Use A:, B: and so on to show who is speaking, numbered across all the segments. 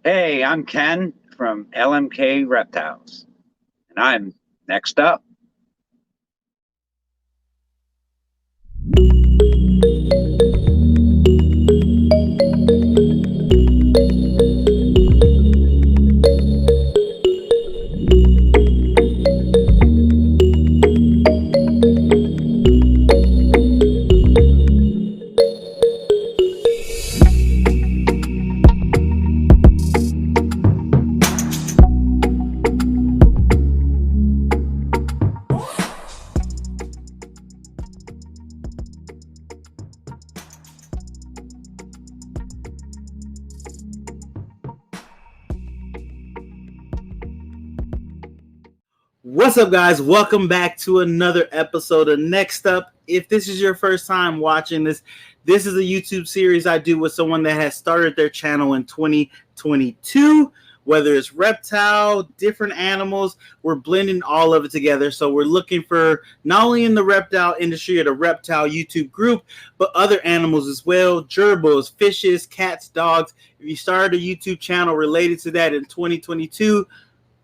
A: Hey, I'm Ken from Lmk Reptiles, and I'm next up.
B: What's up, guys? Welcome back to another episode of Next Up. If this is your first time watching this is a YouTube series I do with someone that has started their channel in 2022. Whether it's reptile, different animals, we're blending all of it together. So we're looking for not only in the reptile industry or the reptile YouTube group, but other animals as well. Gerbils, fishes, cats, dogs. If you started a YouTube channel related to that in 2022,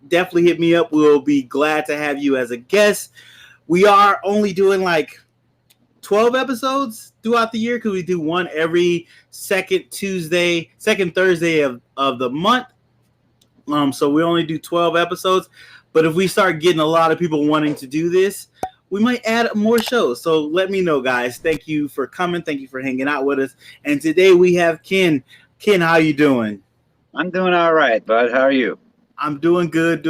B: definitely hit me up. We'll be glad to have you as a guest. We are only doing like 12 episodes throughout the year because we do one every second Thursday of the month. So we only do 12 episodes. But if we start getting a lot of people wanting to do this, we might add more shows. So let me know, guys. Thank you for coming. Thank you for hanging out with us. And today we have Ken. Ken, how you doing?
A: I'm doing all right, bud. How are you?
B: I'm doing good.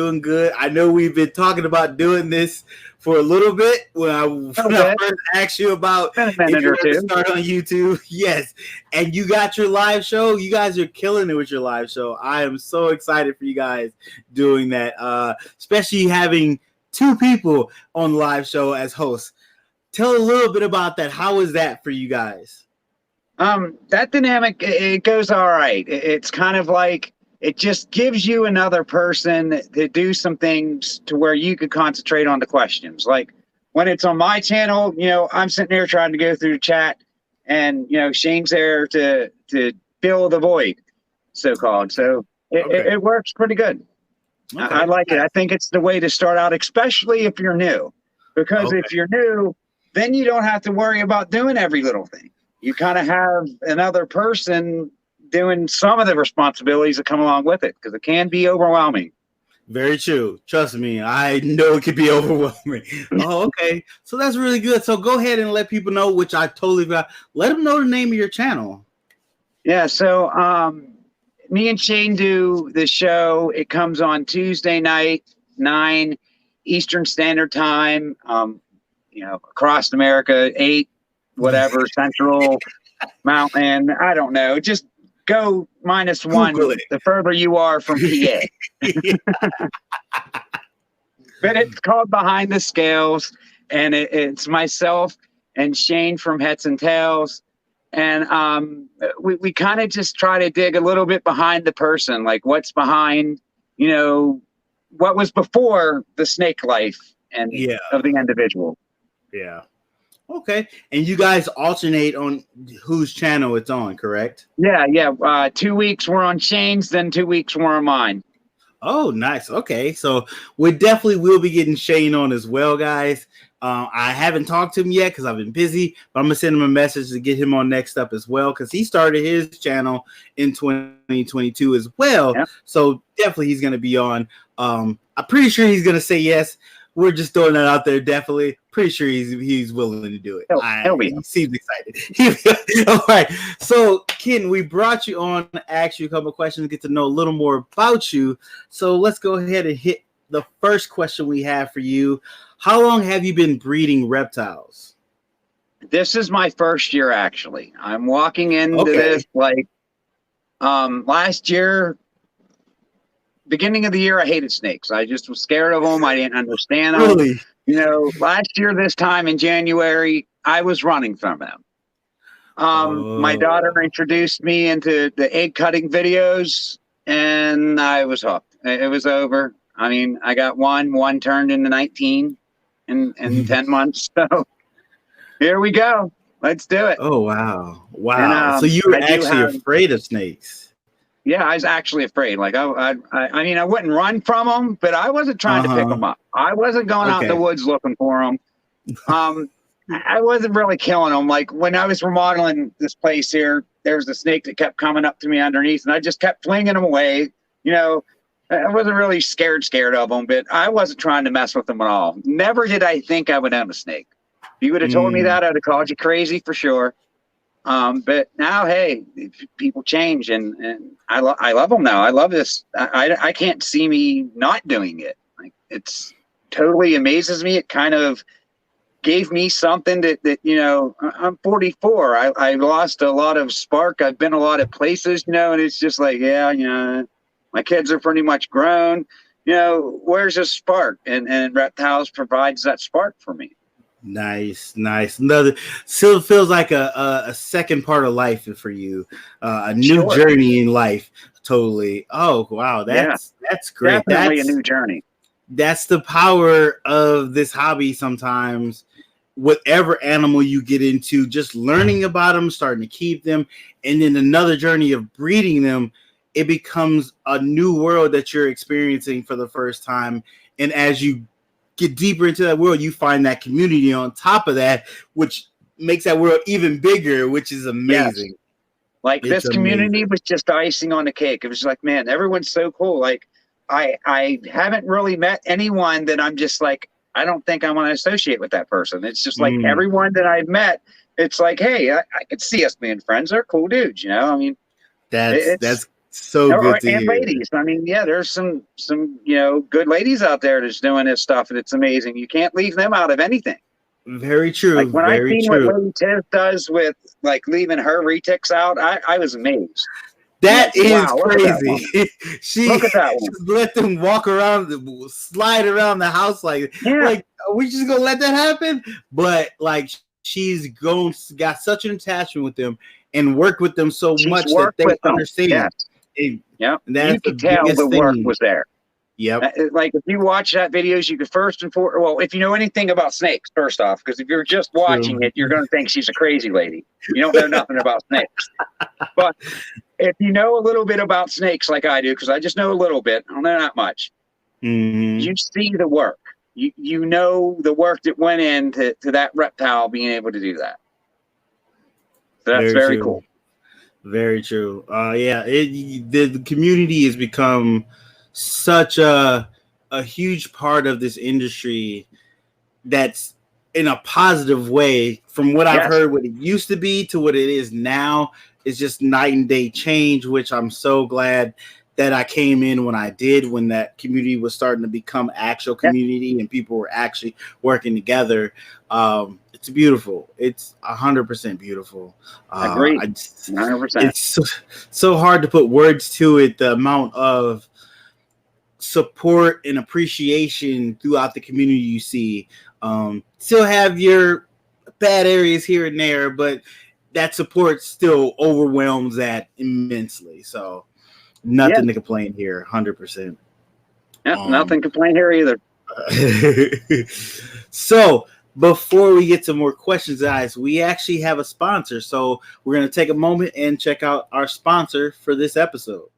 B: I know we've been talking about doing this for a little bit. When I first asked you about
A: Been a
B: if
A: minute
B: you
A: or
B: were to
A: two.
B: start on YouTube, yes, and you got your live show. You guys are killing it with your live show. I am so excited for you guys doing that, especially having two people on the live show as hosts. Tell a little bit about that. How is that for you guys?
A: That dynamic, it goes all right. It's kind of like it just gives you another person to do some things to where you could concentrate on the questions. Like when it's on my channel, I'm sitting here trying to go through the chat, and Shane's there to fill the void, so called. So it works pretty good. Okay. I like it. I think it's the way to start out, especially if you're new, because if you're new, then you don't have to worry about doing every little thing. You kind of have another person doing some of the responsibilities that come along with it, because it can be overwhelming.
B: Very true. Trust me, I know it could be overwhelming. Oh, okay. So that's really good. So go ahead and let people know, which I totally got. Let them know the name of your channel.
A: Yeah. So me and Shane do the show. It comes on Tuesday night, 9 Eastern Standard Time. Across America, 8 whatever Central Mountain. I don't know. Just go -1 the further you are from PA. But it's called Behind the Scales, and it's myself and Shane from Heads and Tails. And we kind of just try to dig a little bit behind the person, like what's behind, what was before the snake life and of the individual.
B: Yeah. Okay. And you guys alternate on whose channel it's on, correct?
A: Yeah. 2 weeks we're on Shane's, then 2 weeks we're on mine.
B: Oh, nice. Okay. So we definitely will be getting Shane on as well, guys. I haven't talked to him yet because I've been busy, but I'm going to send him a message to get him on Next Up as well, because he started his channel in 2022 as well. Yep. So definitely he's going to be on. I'm pretty sure he's going to say yes. We're just throwing that out there. Definitely, pretty sure he's willing to do it. He seems excited. All right. So, Ken, we brought you on to ask you a couple of questions, get to know a little more about you. So let's go ahead and hit the first question we have for you. How long have you been breeding reptiles?
A: This is my first year, actually. I'm walking into this like last year. Beginning of the year, I hated snakes. I just was scared of them. I didn't understand them.
B: Really?
A: Last year, this time in January, I was running from them. My daughter introduced me into the egg cutting videos, and I was hooked. It was over. I mean, I got one turned into 19 in 10 months. So here we go. Let's do it.
B: Oh, wow. Wow. And, so you were actually afraid of snakes.
A: Yeah, I was actually afraid. Like I mean, I wouldn't run from them, but I wasn't trying to pick
B: Uh-huh.
A: them up. I wasn't going out in the
B: Okay.
A: woods looking for them. I wasn't really killing them. Like when I was remodeling this place here, there was a snake that kept coming up to me underneath, and I just kept flinging them away. You know, I wasn't really scared of them, but I wasn't trying to mess with them at all. Never did I think I would own a snake. If you would have told me
B: Mm,
A: that, I'd have called you crazy for sure. But now, hey, people change, and I love them now. I love this. I can't see me not doing it. Like it's totally amazes me. It kind of gave me something that you know. I'm 44. I lost a lot of spark. I've been a lot of places, you know, and it's just like, yeah, you know, my kids are pretty much grown. You know, where's the spark? And reptiles provides that spark for me.
B: nice, nice. Another still feels like a second part of life for you, a new
A: Sure.
B: journey in life. Totally. Oh wow,
A: Yeah,
B: that's great.
A: definitely a new journey.
B: That's the power of this hobby sometimes. Whatever animal you get into, just learning about them, starting to keep them, and then another journey of breeding them, it becomes a new world that you're experiencing for the first time. And as you get deeper into that world, you find that community on top of that, which makes that world even bigger, which is
A: Yes.
B: amazing.
A: Like
B: It's
A: this community
B: amazing.
A: was just icing on the cake. It was like, man, everyone's so cool. Like I haven't really met anyone that I'm just like, I don't think I want to associate with that person. It's just like
B: Mm,
A: everyone that I've met, it's like, hey, I could see us being friends. They're cool dudes, you know. I mean, it's
B: that's so good to
A: and
B: hear.
A: ladies. I mean, yeah, there's some you know good ladies out there that's doing this stuff, and it's amazing. You can't leave them out of anything.
B: Very
A: Like
B: true.
A: when I
B: Very
A: seen what
B: true.
A: Lady Tiz does with like leaving her retics out, I was amazed. I'm
B: That
A: like,
B: is
A: wow, look at that
B: crazy.
A: woman.
B: she
A: Look at that one.
B: just let them walk around, slide around the house
A: Yeah,
B: are we just gonna let that happen? But like she's got such an attachment with them and worked with them so
A: she's
B: much that
A: worked
B: they
A: with them.
B: understand.
A: Yes.
B: And
A: Yep. You
B: that's the
A: could tell the
B: biggest
A: work
B: thing.
A: was there.
B: Yep.
A: Like if you watch that videos, you could first and foremost, well, if you know anything about snakes, first off, because if you're just watching
B: True.
A: it, you're going to think she's a crazy lady. You don't know nothing about snakes. But if you know a little bit about snakes like I do, because I just know a little bit, I don't know that much,
B: Mm-hmm.
A: you see the work. You know the work that went into that reptile being able to do that. So that's
B: Very
A: very
B: true.
A: cool.
B: Very true. Yeah, the community has become such a huge part of this industry that's in a positive way from what I've
A: Yes.
B: heard what it used to be to what it is now is just night and day change, which I'm so glad that I came in when I did, when that community was starting to become actual
A: Yeah.
B: community and people were actually working together. It's beautiful. It's 100% beautiful.
A: Agreed. 100%.
B: It's so hard to put words to it. The amount of support and appreciation throughout the community you see. Still have your bad areas here and there, but that support still overwhelms that immensely. So
A: Yeah.
B: nothing to complain here, 100%.
A: Yeah.
B: Um,
A: Nothing complain here either.
B: so before we get to more questions, guys, we actually have a sponsor. So we're going to take a moment and check out our sponsor for this episode.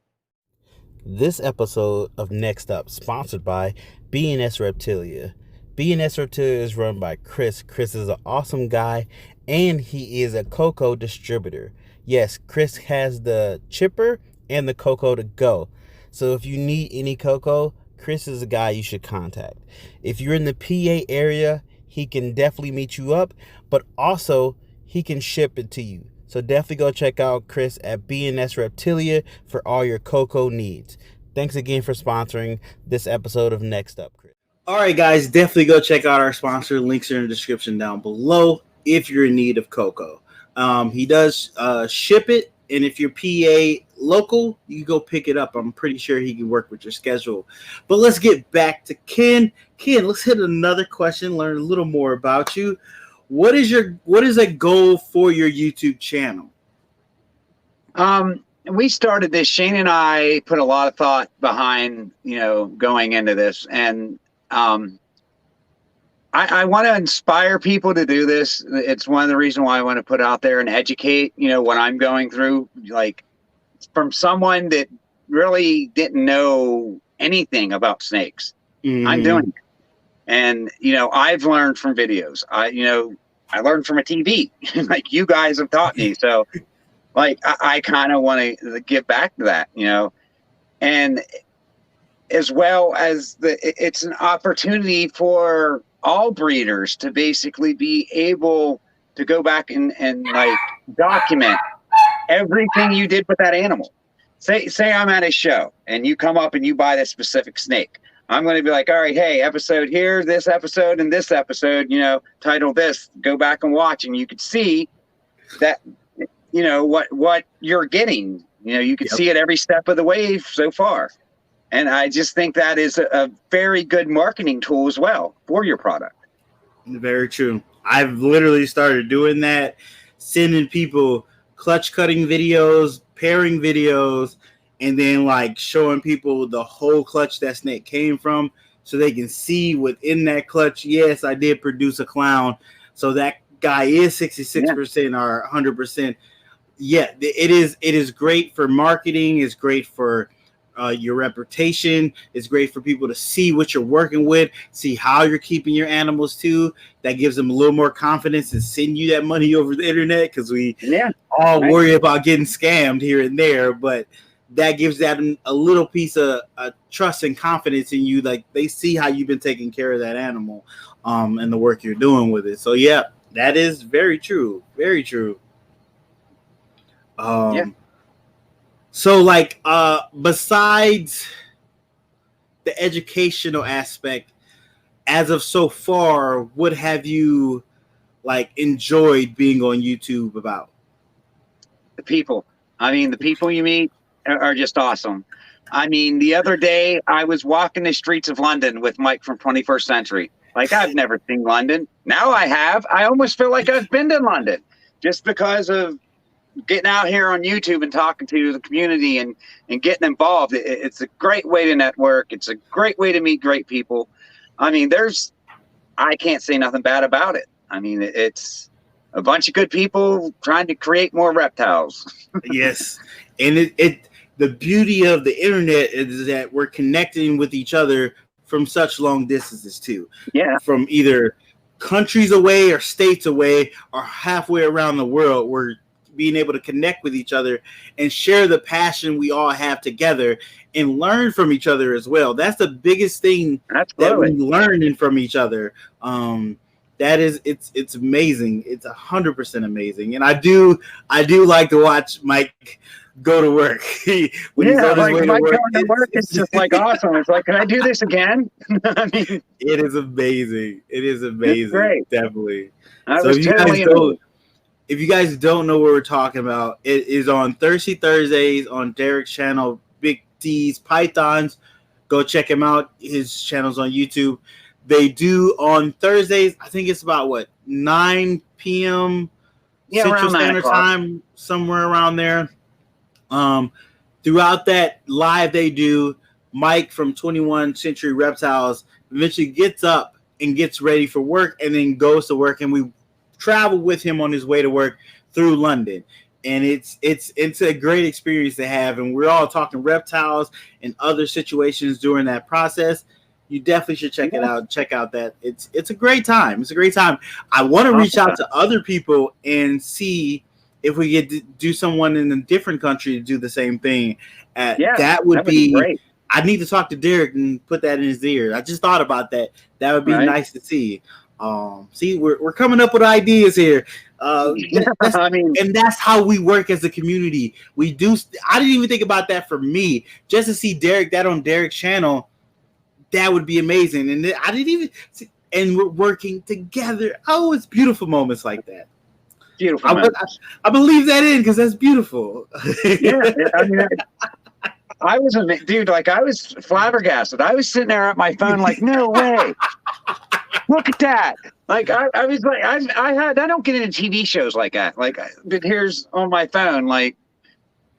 B: This episode of Next Up, sponsored by B&S Reptilia. B&S Reptilia is run by Chris. Chris is an awesome guy, and he is a cocoa distributor. Yes, Chris has the chipper and the cocoa to go. So if you need any cocoa, Chris is a guy you should contact. If you're in the PA area, he can definitely meet you up, but also he can ship it to you. So definitely go check out Chris at B&S Reptilia for all your cocoa needs. Thanks again for sponsoring this episode of Next Up, Chris. All right, guys, definitely go check out our sponsor. Links are in the description down below if you're in need of cocoa. He does ship it, and if you're PA local, you can go pick it up. I'm pretty sure he can work with your schedule. But let's get back to Ken. Ken, let's hit another question, learn a little more about you. What is a goal for your YouTube channel?
A: We started this. Shane and I put a lot of thought behind, you know, going into this, and I want to inspire people to do this. It's one of the reasons why I want to put out there and educate. You know what I'm going through, like from someone that really didn't know anything about snakes. I'm doing it. And, I've learned from videos. I learned from a TV like you guys have taught me. So like, I kind of want to give back to that, and as well as it's an opportunity for all breeders to basically be able to go back and like document everything you did with that animal. Say I'm at a show and you come up and you buy that specific snake. I'm going to be like, all right, hey, episode here, this episode, and this episode, title this, go back and watch. And you could see that, what you're getting, you could see it every step of the way so far. And I just think that is a very good marketing tool as well for your product.
B: Very true. I've literally started doing that, sending people clutch cutting videos, pairing videos, and then like showing people the whole clutch that snake came from so they can see within that clutch, yes, I did produce a clown. So that guy is 66% or 100%. Yeah, it is great for marketing. It's great for your reputation. It's great for people to see what you're working with, see how you're keeping your animals too. That gives them a little more confidence and send you that money over the internet, because we all worry about getting scammed here and there, but that gives them a little piece of trust and confidence in you. Like they see how you've been taking care of that animal and the work you're doing with it. So yeah, that is very true. Very true. So like besides the educational aspect, as of so far, what have you like enjoyed being on YouTube about?
A: The people. I mean, the people you meet are just awesome. I mean, the other day I was walking the streets of London with Mike from 21st Century. Like, I've never seen London. Now I have. I almost feel like I've been to London just because of getting out here on YouTube and talking to the community and getting involved. It's a great way to network. It's a great way to meet great people. I mean, I can't say nothing bad about it. I mean, it's a bunch of good people trying to create more reptiles.
B: Yes. And the beauty of the internet is that we're connecting with each other from such long distances too.
A: Yeah.
B: From either countries away or states away or halfway around the world, we're being able to connect with each other and share the passion we all have together and learn from each other as well. That's the biggest thing that we're learning from each other. It's amazing. It's 100% amazing. And I do like to watch Mike go to work. When he's on his way to work,
A: it's just like awesome. It's like, can I do this again? I mean,
B: it is amazing. It is amazing. It's great. Definitely. If you guys don't know what we're talking about, it is on Thirsty Thursdays on Derek's channel, Big T's Pythons. Go check him out. His channel's on YouTube. They do on Thursdays, I think it's about 9 p.m. Central Standard Time, somewhere around there. Throughout that live they do, Mike from 21 Century Reptiles eventually gets up and gets ready for work and then goes to work, and we travel with him on his way to work through London. And it's a great experience to have, and we're all talking reptiles and other situations during that process. You definitely should check it out. Check out that it's a great time. It's a great time. I want to reach out to other people and see if we get to do someone in a different country to do the same thing. That would be great. I need to talk to Derek and put that in his ear. I just thought about that. That would be nice to see. See, we're coming up with ideas here. And that's how we work as a community. We do. I didn't even think about that for me. Just to see Derek, that on Derek's channel, that would be amazing. And I didn't even see, and we're working together. Oh, it's beautiful moments like that.
A: Beautiful.
B: I believe that in because that's beautiful.
A: Yeah, I mean, I was dude. Like, I was flabbergasted. I was sitting there at my phone, like, no way. Look at that. Like, I was like, I don't get into TV shows like that. Like, but here's on my phone. Like,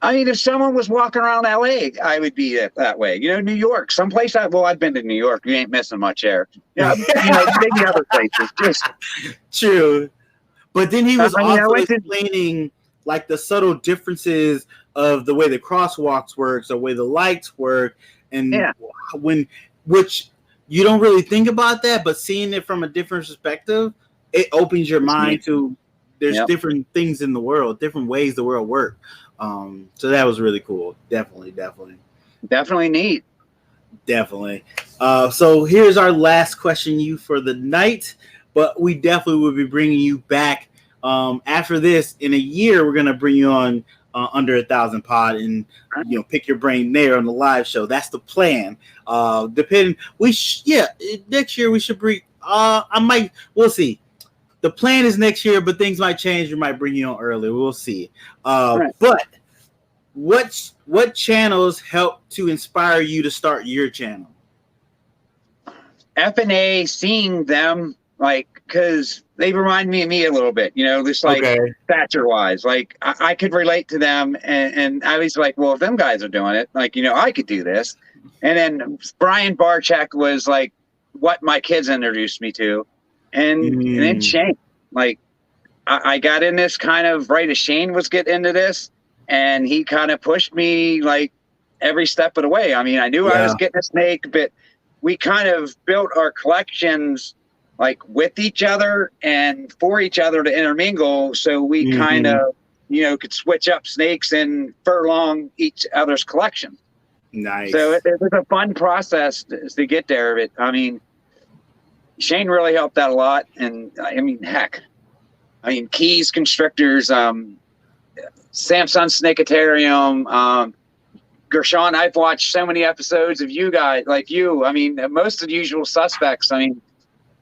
A: I mean, if someone was walking around LA, I would be that way. New York, someplace. I've been to New York. You ain't missing much there. Yeah, maybe other places. Just
B: true. But then he was also explaining like the subtle differences of the way the crosswalks works, the way the lights work, and which you don't really think about that, but seeing it from a different perspective, it opens your mind to there's different things in the world, different ways the world works. So that was really cool. Definitely
A: neat.
B: Definitely. So here's our last question you for the night, but we definitely will be bringing you back after this. In a year, we're going to bring you on Under 1,000 Pod and pick your brain there on the live show. That's the plan. Depending, next year we should bring. We'll see. The plan is next year, but things might change. We might bring you on early. We'll see. Right. But what channels help to inspire you to start your channel?
A: F&A, seeing them, because they remind me of me a little bit, just stature wise. I could relate to them, and I was like, well, if them guys are doing it, I could do this. And then Brian Barczyk was what my kids introduced me to. And then Shane, I got in this kind of right as Shane was getting into this, and he kind of pushed me every step of the way. I mean, I knew I was getting a snake, but we kind of built our collections with each other and for each other to intermingle. So we kind of, could switch up snakes and furlong each other's collection.
B: Nice.
A: So it was a fun process to get there. But I mean, Shane really helped out a lot. And I mean, Keys Constrictors, Samsung Snaketarium, Gershon, I've watched so many episodes of you guys, I mean, most of the usual suspects. I mean,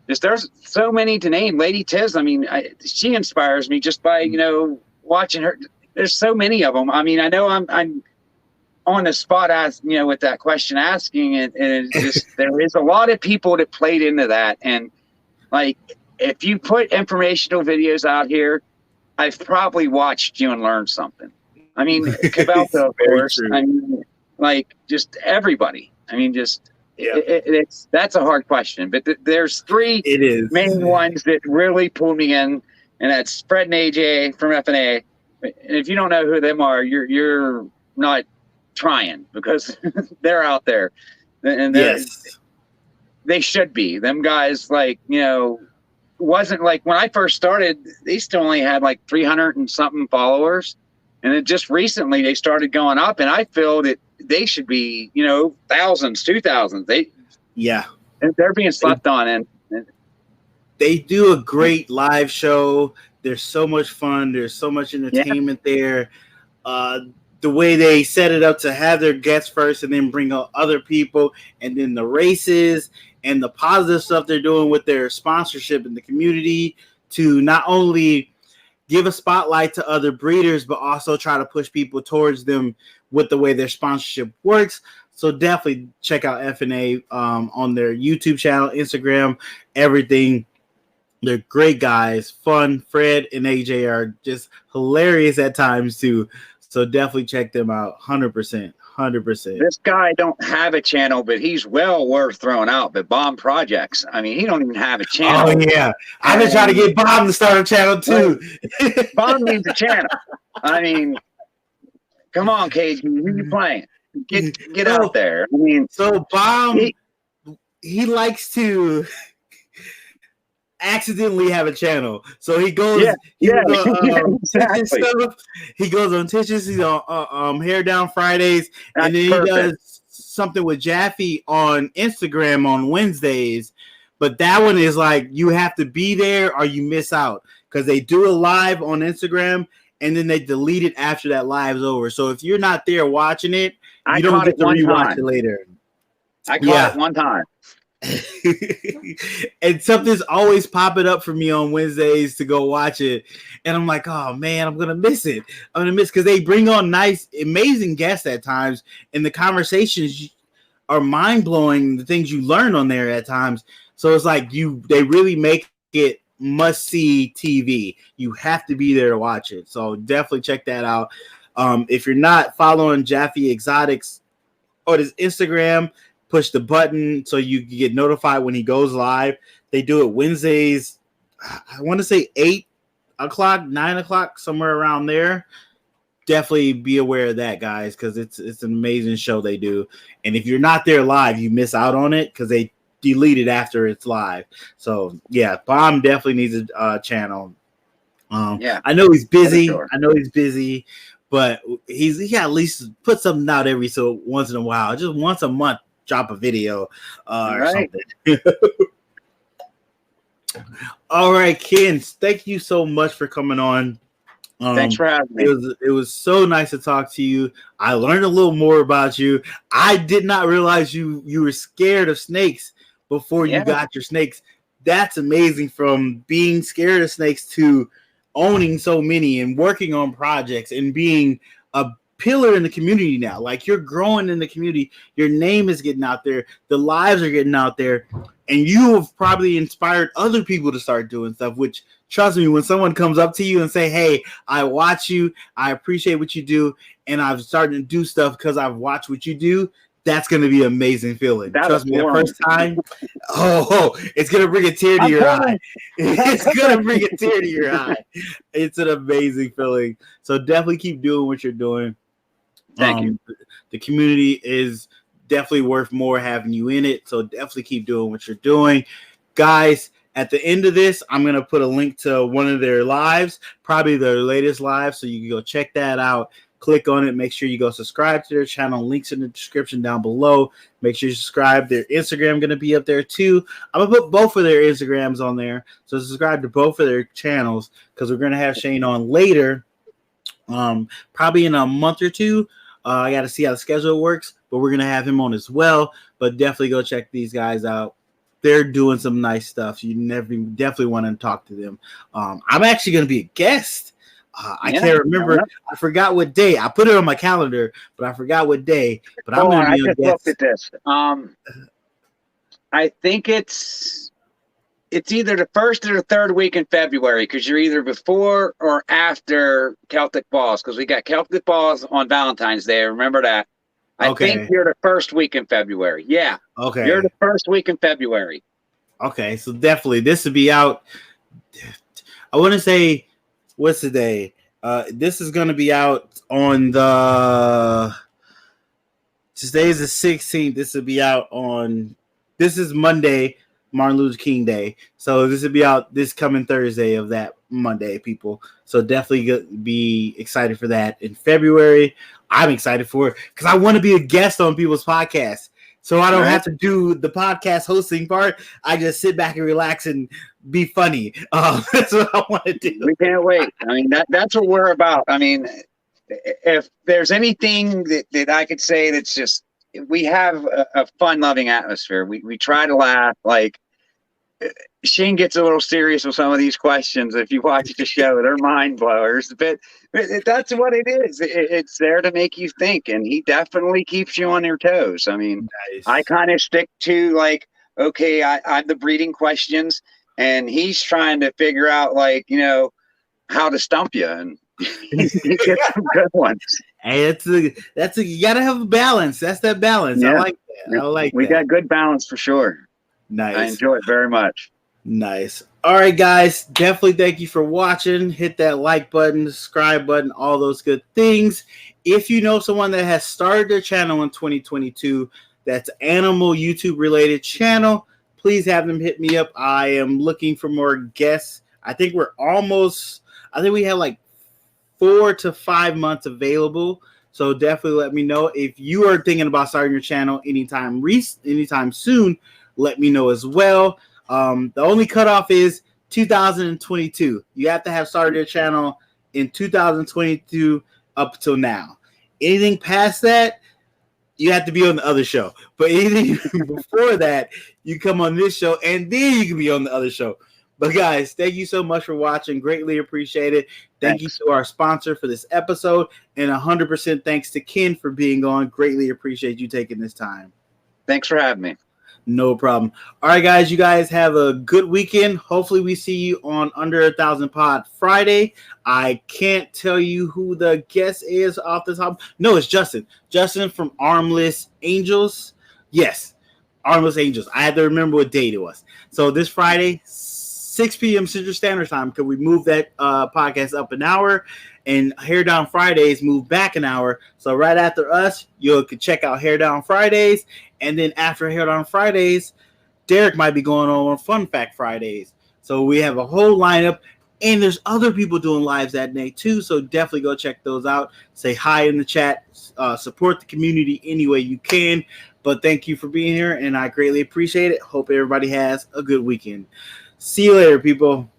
A: there's so many to name. Lady Tiz, I mean, she inspires me just by, watching her. There's so many of them. I mean, I know I'm on the spot with that question asking it, and it's just there is a lot of people that played into that. And if you put informational videos out here, I've probably watched you and learned something. I mean, Cabalto, of course.
B: True.
A: I mean, just everybody. I mean, that's a hard question, but there's three main ones that really pull me in, and that's Fred and AJ from F&A. And if you don't know who them are, you're not trying, because they're out there, and they should be. Them guys, wasn't when I first started, they still only had 300 and something followers, and it just recently they started going up, and I feel that they should be thousands, 2,000. And they're being slept on, and
B: they do a great live show. There's so much fun. There's so much entertainment there. The way they set it up to have their guests first and then bring out other people, and then the races and the positive stuff they're doing with their sponsorship in the community to not only give a spotlight to other breeders, but also try to push people towards them with the way their sponsorship works. So definitely check out F&A on their YouTube channel, Instagram, everything. They're great guys, fun. Fred and AJ are just hilarious at times too. So definitely check them out. 100%.
A: This guy don't have a channel, but he's well worth throwing out. But Bomb Projects, I mean, he don't even have a channel.
B: Oh yeah, I've been trying to get Bomb to start a channel too.
A: Bomb needs a channel. I mean, come on, KG, who you playing? Get out there. I mean,
B: so Bomb, he likes to accidentally have a channel, so he goes
A: exactly.
B: stuff. He goes on Tissues. He's on Hair Down Fridays, and then he does something with Jaffe on Instagram on Wednesdays. But that one is you have to be there or you miss out, because they do a live on Instagram and then they delete it after that live's over. So if you're not there watching it, you don't get to rewatch it later.
A: I caught it one time.
B: And something's always popping up for me on Wednesdays to go watch it, and I'm like, oh man, I'm gonna miss it. Because they bring on nice, amazing guests at times, and the conversations are mind-blowing, the things you learn on there at times. So it's they really make it must-see TV. You have to be there to watch it. So definitely check that out. If you're not following Jaffe Exotics on his Instagram, push the button so you can get notified when he goes live. They do it Wednesdays, I want to say 8 o'clock, 9 o'clock, somewhere around there. definitely be aware of that, guys, because it's an amazing show they do. And if you're not there live, you miss out on it because they delete it after it's live. So yeah, Bomb definitely needs a channel.
A: Yeah,
B: I know he's busy.
A: sure.
B: I know he's busy, but he at least put something out every so once in a while, just once a month, drop a video or something. All right, Ken, thank you so much for coming on.
A: Thanks for having me.
B: It was so nice to talk to you. I learned a little more about you. I did not realize you were scared of snakes before you got your snakes. That's amazing, from being scared of snakes to owning so many and working on projects and being a pillar in the community now. Like, you're growing in the community. Your name is getting out there. The lives are getting out there. And you have probably inspired other people to start doing stuff, which, trust me, when someone comes up to you and say, hey, I watch you, I appreciate what you do, and I've started to do stuff because I've watched what you do, that's going to be an amazing feeling. Trust me, the first time, it's going to bring a tear to your eye. It's going to bring a tear to your eye. It's an amazing feeling. So definitely keep doing what you're doing.
A: Thank you.
B: The community is definitely worth more having you in it. So definitely keep doing what you're doing. Guys, at the end of this, I'm going to put a link to one of their lives, probably their latest live. So you can go check that out. Click on it. Make sure you go subscribe to their channel. Links in the description down below. Make sure you subscribe. Their Instagram going to be up there too. I'm going to put both of their Instagrams on there. So subscribe to both of their channels, because we're going to have Shane on later, probably in a month or two. I got to see how the schedule works, but we're going to have him on as well. But definitely go check these guys out. They're doing some nice stuff. You definitely want to talk to them. I'm actually going to be a guest. I can't remember. I forgot what day. I put it on my calendar, but I forgot what day. But I'm going to be a guest. I just looked at
A: this. I think it's either the first or the third week in February, because you're either before or after Celtic Balls, because we got Celtic Balls on Valentine's Day. Remember that. I think you're the first week in February. Yeah.
B: Okay.
A: You're the first week in February.
B: Okay. So definitely this will be out. I want to say, what's the day? This is going to be out on today is the 16th. This will be out this is Monday, Martin Luther King Day. So this will be out this coming Thursday of that Monday, people. So definitely be excited for that in February. I'm excited for it because I want to be a guest on people's podcasts. So I don't have to do the podcast hosting part. I just sit back and relax and be funny. That's what I want to do.
A: We can't wait. I mean, that's what we're about. I mean, if there's anything that I could say, that's just, we have a fun-loving atmosphere. We try to laugh. Like, Shane gets a little serious with some of these questions. If you watch the show, they're mind blowers, but that's what it is. It's there to make you think, and he definitely keeps you on your toes. I mean, nice. I kind of stick to, like, okay, I'm the breeding questions, and he's trying to figure out, like, how to stump you, and he gets some good ones.
B: Hey, that's you gotta have a balance. That's that balance. Yeah. I like that. I like
A: we got good balance for sure.
B: Nice.
A: I enjoy it very much.
B: Nice. All right, guys. Definitely thank you for watching. Hit that like button, subscribe button, all those good things. If you know someone that has started their channel in 2022, that's animal YouTube related channel, please have them hit me up. I am looking for more guests. I think we have like 4 to 5 months available. So definitely let me know if you are thinking about starting your channel anytime soon. Let me know as well. The only cutoff is 2022. You have to have started your channel in 2022 up till now. Anything past that, you have to be on the other show. But anything before that, you come on this show, and then you can be on the other show. But guys, thank you so much for watching. Greatly appreciate it. Thank you to our sponsor for this episode, and 100% thanks to Ken for being on. Greatly appreciate you taking this time.
A: Thanks for having me.
B: No problem. All right, guys, you guys have a good weekend. Hopefully we see you on Under 1,000 Pod Friday. I can't tell you who the guest is off the top. No, it's Justin. Justin from Armless Angels. Yes, Armless Angels. I had to remember what date it was. So this Friday, 6 p.m. Central Standard Time, because we moved that podcast up an hour. and Hair Down Fridays moved back an hour. So right after us, you can check out Hair Down Fridays, and then after Hair Down Fridays, Derek might be going on Fun Fact Fridays. So we have a whole lineup, and there's other people doing lives that night too. So definitely go check those out. Say hi in the chat. Support the community any way you can. But thank you for being here, and I greatly appreciate it. Hope everybody has a good weekend. See you later, people.